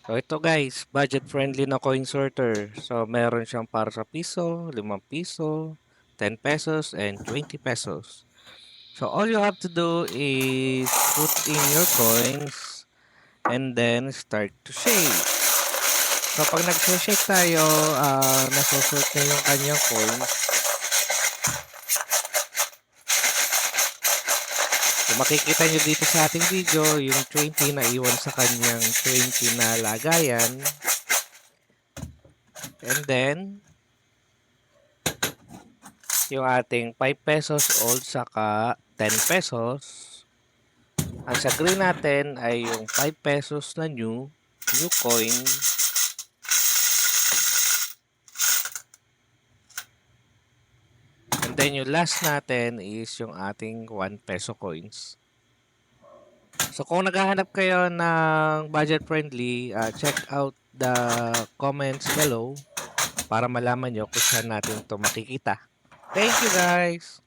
So ito guys, budget friendly na coin sorter. So meron siyang para sa piso, 5 piso, 10 pesos, and 20 pesos. So all you have to do is put in your coins and then start to shake. So pag nag-shake tayo, nasosort na yung kanyang coins. So makikita nyo dito sa ating video, yung 20 na iwan sa kanyang 20 na lagayan. And then, yung ating 5 pesos old saka 10 pesos. Ang sa green natin ay yung 5 pesos na new coin. And then yung last natin is yung ating 1 peso coins. So kung naghahanap kayo ng budget friendly, check out the comments below para malaman nyo kung saan natin ito makikita. Thank you guys!